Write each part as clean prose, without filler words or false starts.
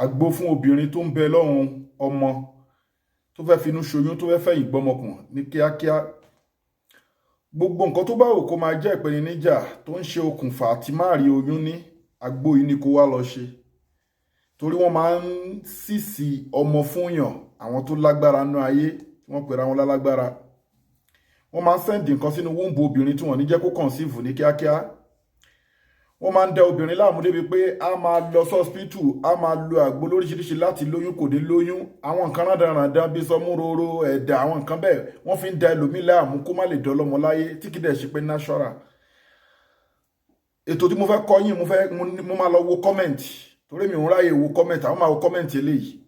àgbo fún obìnrin tó ń bẹ lọ́rùn ọmọ tó fẹ́ finú ṣoyún tó fẹ́ fẹ̀yìn gbọ́mọkùn ní kíákíá. Gbogbo nǹkan tó bá wù kó máa jẹ́ ìpèníjà tó ń ṣe okùnfà àti má rí oyún ní àgbo yìí ni kó wá lọ ṣe. Torí wọ́n máa ń sísì ọmọ fún yàn, àwọn tó lágbára nú ayé wọ́n pèrè àwọn lálágbára. Wọ́n máa ń sẹ́ǹdì nǹkan sínú wúńbù obìnrin tí wọ́n ní jẹ́ kó conceive ní kíákíá. Wọ́n máa ń dẹ obìnrin láàmú débi pé a máa lọ sọ́spítù, a máa lo àgbo lóríṣiríṣi láti lóyún kò dé lóyún. Àwọn nǹkan rádaràdán bí sọmúroro, ẹ̀dà, àwọn nǹkan bẹ́ẹ̀ wọ́n fi ń da ẹlòmíì láàmú kó má lè dọ́lọ́mọ láyé tí kìí dẹ̀ ṣe pé natural. Ètò tí mo fẹ́ kọ́ yín, mo máa lọ wo comment torí mi ò ráyè wo comment, àwọn máa wo comment eléyìí.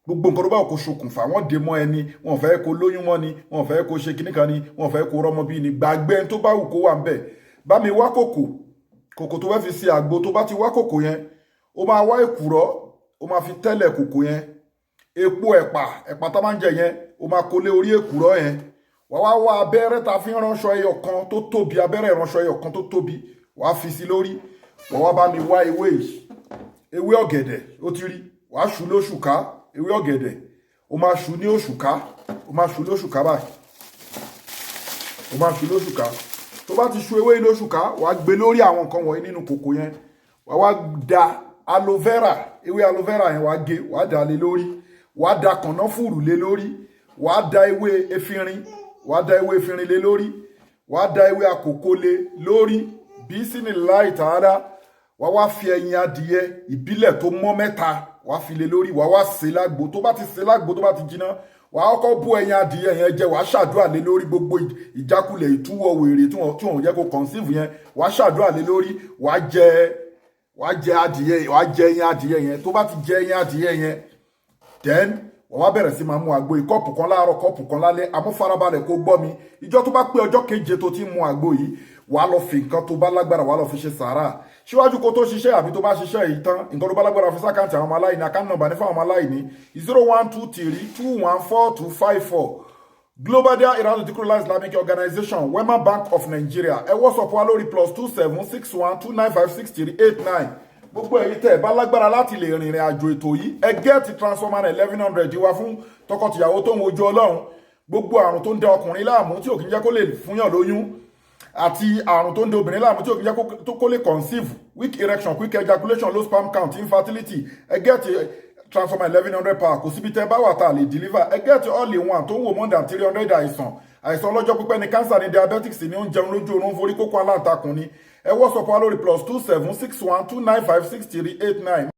Gbogbo nǹkan tó bá kó ṣokùnfà wọ́n dè mọ́ ẹni, wọ́n fẹ́ kó lóyún mọ́ ni, wọ́n fẹ́ kó ṣe kíní kan ni, wọ́n fẹ́ kó rọ́mọ bí ni. Gbàgbé tó bá wù kó wà ń bẹ̀. Bá mi wá kòkò tó fẹ́ fi ṣe àgbo. Tó bá ti wá kòkò yẹn, ó máa wá èkùrọ́, ó máa fi tẹ́lẹ̀ kòkò yẹn. Epo ẹ̀pà tá máa ń jẹ yẹn, ó máa kó lé orí èkùrọ́ yẹn. Wá wá abẹ́rẹ́ ta fi ń ránṣọ ẹyọ kan tó tóbi, abẹ́rẹ́ ìránṣọ ẹyọ kan tó tóbi, wàá fi sí lórí. Wá bá mi wá ewé yìí, ewé ọ̀gẹ̀dẹ̀, ó ti rí, wàá ṣú lóṣùká, ewé ọ̀gẹ̀dẹ̀, ó máa ṣú ní òṣùká, ó máa ṣú lóṣùká báyìí, ó máa ṣú lóṣùká. Tó bá ti ṣú ewé lóṣùká, wàá gbé lórí àwọn nǹkan wọ̀nyí nínú kòkò yẹn. Wàá da aloe vera, ewé aloe vera yẹn wàá gé, wàá dà lé lórí. Wàá da kànáfùrù lé lórí. Wàá da ewé efinrin, wàá da ewé efinrin lé lórí. Wàá da ewé àkókò lé lórí. Bismillah ta'ala. Wàá wá fi ẹyin adìyẹ ìbílẹ̀ tó mọ́ 3 wàá fi lé lórí. Wàá wá sè lágbo. Tó bá ti sè lágbo, tó bá ti jiná, wàá kọ́kọ́ bú ẹyin adìyẹ yẹn jẹ. Wàá ṣàdúrà lé lórí gbogbo ìjákulẹ̀ ìtúwọ̀ wèrè tí wọ́n jẹ́ kó conceive yẹn. Wàá ṣàdúrà lé lórí. Wàá jẹ adìyẹ, wàá jẹ ẹyin adìyẹ yẹn. Tó bá ti jẹ ẹyin adìyẹ yẹn, then wọ́n wá bẹ̀rẹ̀ sí máa mu àgbo yìí, kọ́ọ̀pù kan láàárọ̀, kọ́ọ̀pù kan lálẹ́. Àmọ́ farabalẹ̀ kó gbọ́ mi. Ìjọ́ tó bá pé ọjọ́ keje tó ti mu àgbo yìí, wàá lọ fi nǹkan tó bá lágbára, wàá lọ fi ṣe sàárà. Síwájú kó tó ṣiṣẹ́ àbí tó bá ṣiṣẹ́ yìí tán, nǹkan tó bá lágbára fi sákàǹtì àwọn ọmọ aláìní, àkáǹtì nọ́mbà ní fún àwọn ọmọ aláìní 0123214254. Global Dahiratu Dhikrlahi Islamic Organization, Wema Bank of Nigeria. Ẹ WhatsApp wa lórí +27612956389. Gbogbo èyí tẹ́ bá lágbára láti lè rìnrìn àjò ètò yìí, ẹ gẹ́ẹ̀tì transformer 1100 wá fún tọkọtìyàwó tó ń wojú Ọlọ́run. Gbogbo àrùn tó ń dẹ ọkùnrin láàmú tí ò kí ń jẹ́ kó lè fúnyàn lóyún, àti àrùn tó ń dẹ obìnrin láàmú tí ò kí ń jẹ́ kó lè conceive, weak erection, quick ejaculation, low sperm count, infertility. Ẹ gẹ́ẹ̀tì transformer 1100 power. Kò síbi tẹ́ bá wà tá a lè deliver. Ẹ gẹ́ẹ̀tì all in one tó ń wò more than 300 àìsàn ọlọ́jọ́ pípẹ́ ni, cancer ni, diabetics ni, ó ń jẹun lójú oorun, forí kókó aláǹtakùn ni. Ẹ WhatsApp wa lórí +27612956389.